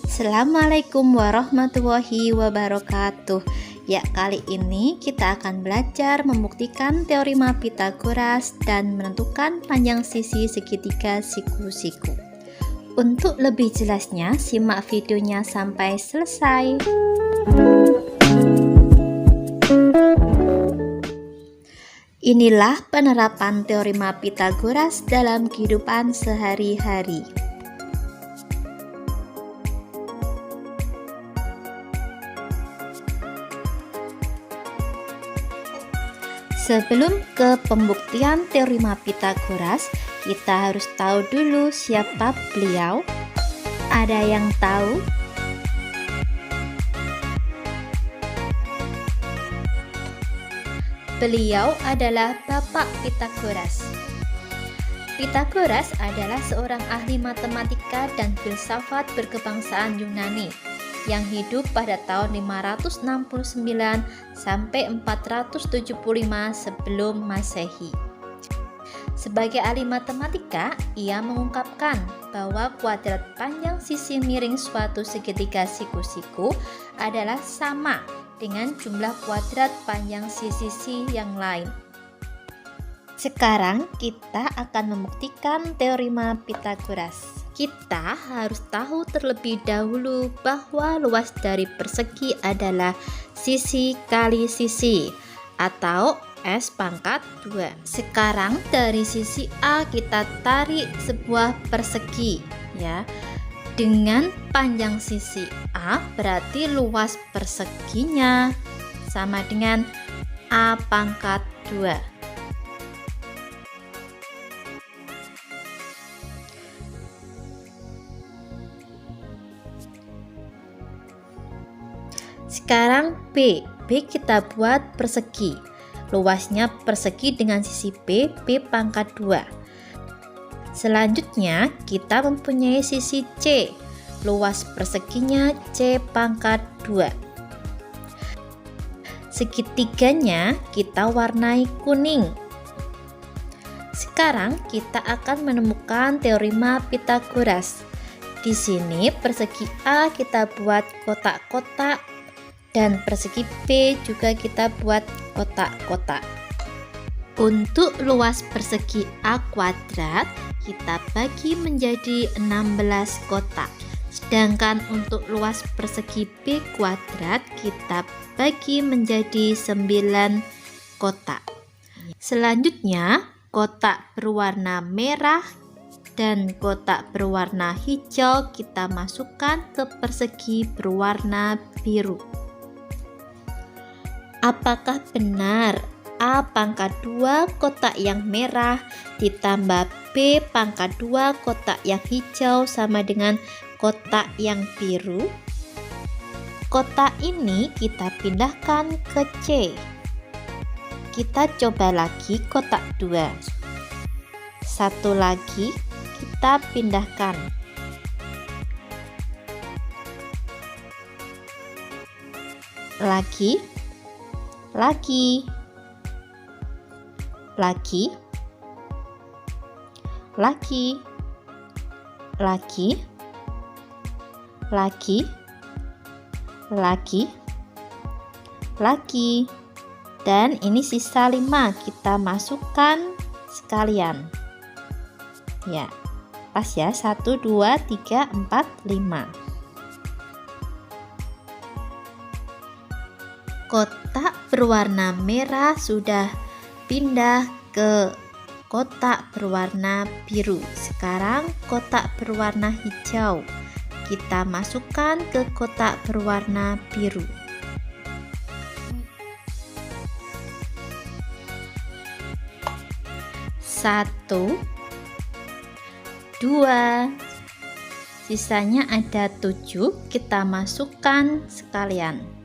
Assalamualaikum warahmatullahi wabarakatuh. Ya, kali ini kita akan belajar membuktikan teorema Pythagoras dan menentukan panjang sisi segitiga siku-siku. Untuk lebih jelasnya, simak videonya sampai selesai. Inilah penerapan teorema Pythagoras dalam kehidupan sehari-hari. Sebelum ke pembuktian teorema Pythagoras, kita harus tahu dulu siapa beliau. Ada yang tahu? Beliau adalah Bapak Pythagoras. Pythagoras adalah seorang ahli matematika dan filsafat berkebangsaan Yunani yang hidup pada tahun 569 sampai 475 sebelum Masehi. Sebagai ahli matematika, ia mengungkapkan bahwa kuadrat panjang sisi miring suatu segitiga siku-siku adalah sama dengan jumlah kuadrat panjang sisi yang lain. Sekarang kita akan membuktikan teorema Pythagoras. Kita harus tahu terlebih dahulu bahwa luas dari persegi adalah sisi kali sisi atau S pangkat 2. Sekarang dari sisi A kita tarik sebuah persegi ya. Dengan panjang sisi A berarti luas perseginya sama dengan A pangkat 2. Sekarang B kita buat persegi. Luasnya persegi dengan sisi B pangkat 2. Selanjutnya kita mempunyai sisi C. Luas perseginya C pangkat 2. Segitiganya kita warnai kuning. Sekarang kita akan menemukan teorema Pythagoras. Di sini persegi A kita buat kotak-kotak dan persegi B juga kita buat kotak-kotak. Untuk luas persegi A kuadrat kita bagi menjadi 16 kotak. Sedangkan untuk luas persegi B kuadrat kita bagi menjadi 9 kotak. Selanjutnya kotak berwarna merah dan kotak berwarna hijau kita masukkan ke persegi berwarna biru. Apakah benar A pangkat 2 kotak yang merah ditambah B pangkat 2 kotak yang hijau sama dengan kotak yang biru? Kotak ini kita pindahkan ke C. Kita coba lagi kotak 2. Satu lagi kita pindahkan. Lagi. Lagi, lagi, lagi, lagi, lagi, dan ini sisa 5 kita masukkan sekalian. Ya, pas ya, 1, 2, 3, 4, 5. Kotak berwarna merah sudah pindah ke kotak berwarna biru. Sekarang kotak berwarna hijau kita masukkan ke kotak berwarna biru. Satu, 2, sisanya ada 7 kita masukkan sekalian.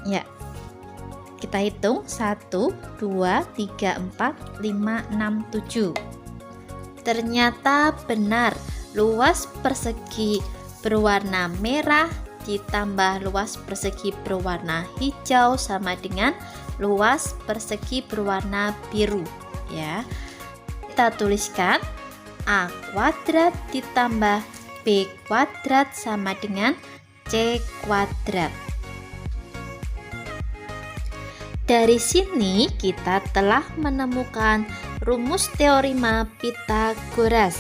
Ya, kita hitung 1, 2, 3, 4, 5, 6, 7. Ternyata benar, luas persegi berwarna merah ditambah luas persegi berwarna hijau sama dengan luas persegi berwarna biru ya. Kita tuliskan A kuadrat ditambah B kuadrat sama dengan C kuadrat. Dari sini kita telah menemukan rumus teorema Pythagoras,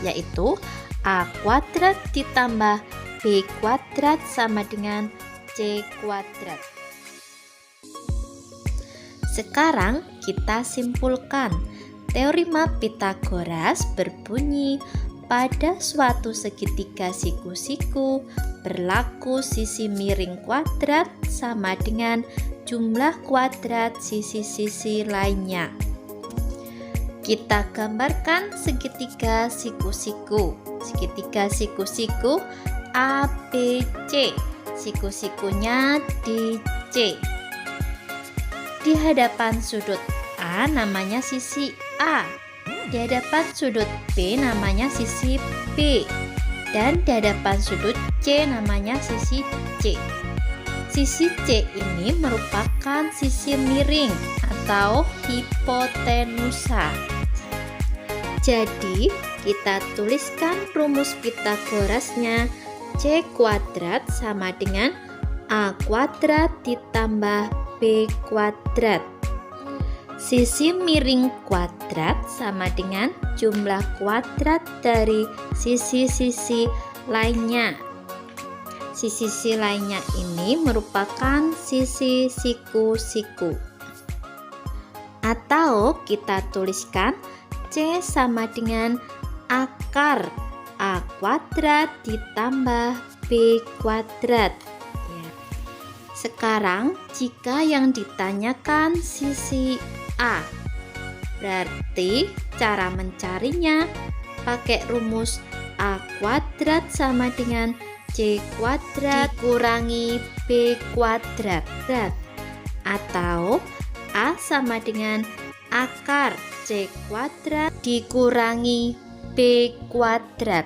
yaitu A kuadrat ditambah B kuadrat sama dengan C kuadrat. Sekarang kita simpulkan. Teorema Pythagoras berbunyi pada suatu segitiga siku-siku berlaku sisi miring kuadrat sama dengan jumlah kuadrat sisi-sisi lainnya. Kita gambarkan segitiga siku-siku. Segitiga siku-siku ABC. Siku-sikunya di C. Di hadapan sudut A namanya sisi A. Di hadapan sudut B namanya sisi B. Dan di hadapan sudut C namanya sisi C. Sisi C ini merupakan sisi miring atau hipotenusa. Jadi, kita tuliskan rumus Pythagorasnya. C kuadrat sama dengan A kuadrat ditambah B kuadrat. Sisi miring kuadrat sama dengan jumlah kuadrat dari sisi-sisi lainnya. Sisi-sisi lainnya ini merupakan sisi siku-siku. Atau kita tuliskan C sama dengan akar A kuadrat ditambah B kuadrat. Sekarang jika yang ditanyakan sisi A, berarti cara mencarinya pakai rumus A kuadrat sama dengan C kuadrat dikurangi B kuadrat. Atau A sama dengan akar C kuadrat dikurangi B kuadrat.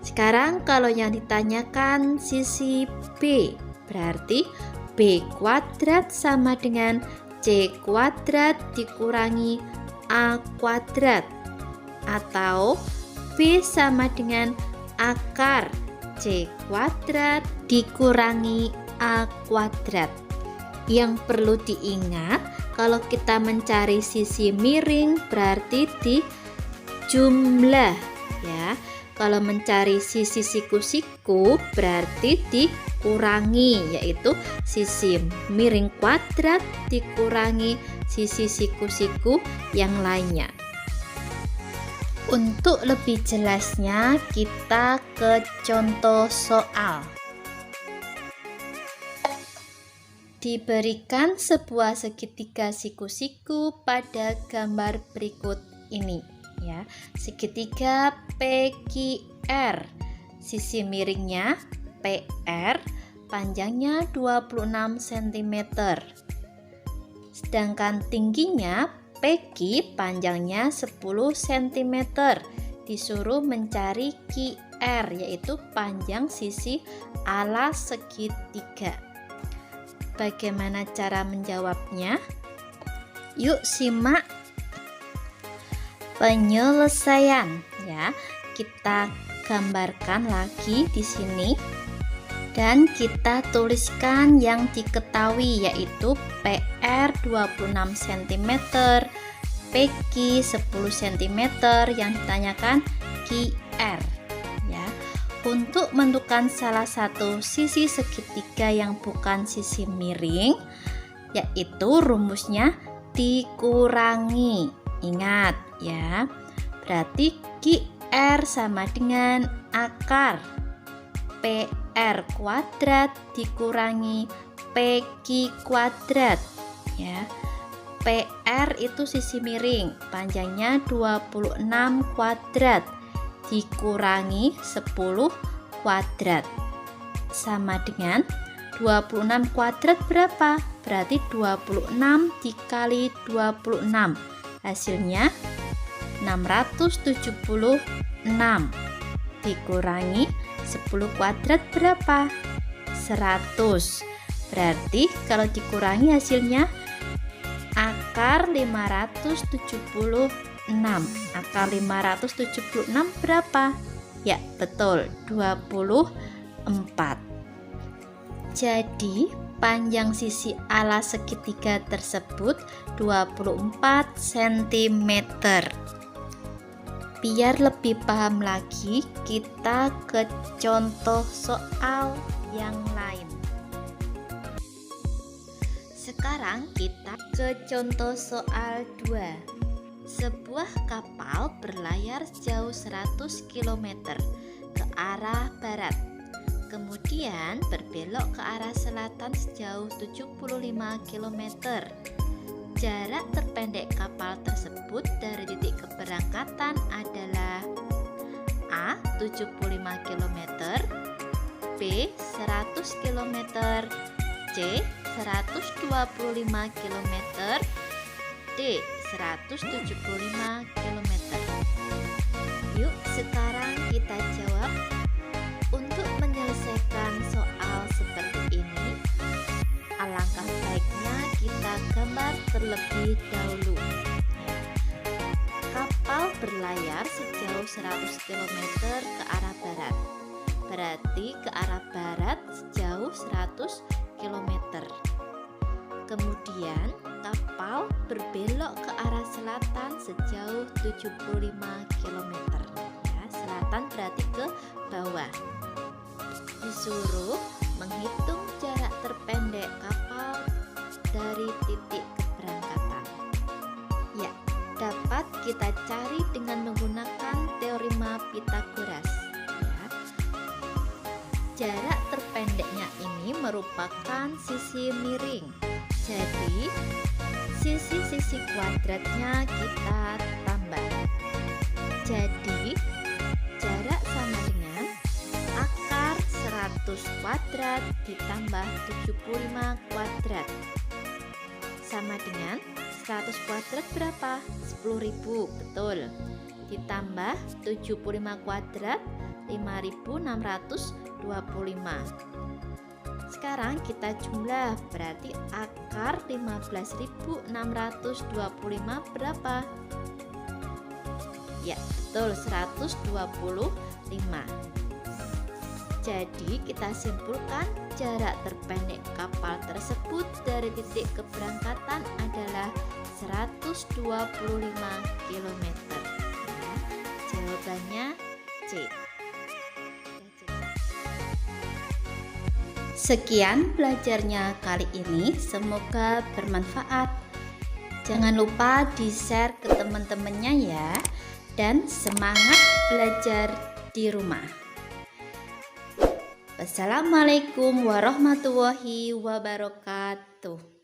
Sekarang kalau yang ditanyakan sisi B, berarti B kuadrat sama dengan C kuadrat dikurangi A kuadrat. Atau B sama dengan akar C kuadrat dikurangi A kuadrat. Yang perlu diingat, kalau kita mencari sisi miring berarti di jumlah, ya. Kalau mencari sisi siku-siku berarti dikurangi, yaitu sisi miring kuadrat dikurangi sisi siku-siku yang lainnya. Untuk lebih jelasnya kita ke contoh soal. Diberikan sebuah segitiga siku-siku pada gambar berikut ini, ya. Segitiga PQR, sisi miringnya PR, panjangnya 26 cm. Sedangkan tingginya PQ panjangnya 10 cm. Disuruh mencari QR, yaitu panjang sisi ala segitiga. Bagaimana cara menjawabnya? Yuk simak penyelesaian, ya. Kita gambarkan lagi di sini dan kita tuliskan yang diketahui, yaitu PR 26 cm, PQ 10 cm, yang ditanyakan QR, ya. Untuk menentukan salah satu sisi segitiga yang bukan sisi miring, yaitu rumusnya dikurangi. Ingat, ya. Berarti QR sama dengan akar PR kuadrat dikurangi PQ kuadrat, ya. PR itu sisi miring, panjangnya 26 kuadrat dikurangi 10 kuadrat sama dengan 26 kuadrat berapa? Berarti 26 dikali 26, hasilnya 676 dikurangi 10 kuadrat berapa? 100. Berarti kalau dikurangi hasilnya akar 576. Akar 576 berapa? Ya, betul, 24. Jadi, panjang sisi ala segitiga tersebut 24 cm. Biar lebih paham lagi, kita ke contoh soal yang lain. Sekarang kita ke contoh soal 2. Sebuah kapal berlayar sejauh 100 km ke arah barat, kemudian berbelok ke arah selatan sejauh 75 km. Jarak terpendek kapal tersebut dari titik keberangkatan adalah A. 75 km, B. 100 km, C. 125 km, D. 175 km. Yuk sekarang kita jawab. Untuk menyelesaikan soal seperti ini, alangkah baiknya kita gambar terlebih dahulu. Kapal berlayar sejauh 100 km ke arah barat, berarti ke arah barat sejauh 100 km. Kemudian kapal berbelok ke arah selatan sejauh 75 km. Ya, selatan berarti ke bawah. Disuruh menghitung jarak terpendek kapal dari titik keberangkatan. Ya, dapat kita cari dengan menggunakan teorema Pythagoras. Ya. Jarak terpendeknya ini merupakan sisi miring. Jadi, sisi-sisi kuadratnya kita tambah. Jadi, jarak sama dengan akar 100 kuadrat ditambah 75 kuadrat. Sama dengan 100 kuadrat berapa? 10.000, betul. Ditambah 75 kuadrat, 5.625. Sekarang kita jumlah, berarti akar 15.625 berapa? Ya, betul, 125. Jadi kita simpulkan jarak terpendek kapal tersebut dari titik keberangkatan adalah 125 km. Nah, jawabannya C. Sekian belajarnya kali ini, semoga bermanfaat. Jangan lupa di-share ke teman-temannya ya, dan semangat belajar di rumah. Wassalamualaikum warahmatullahi wabarakatuh.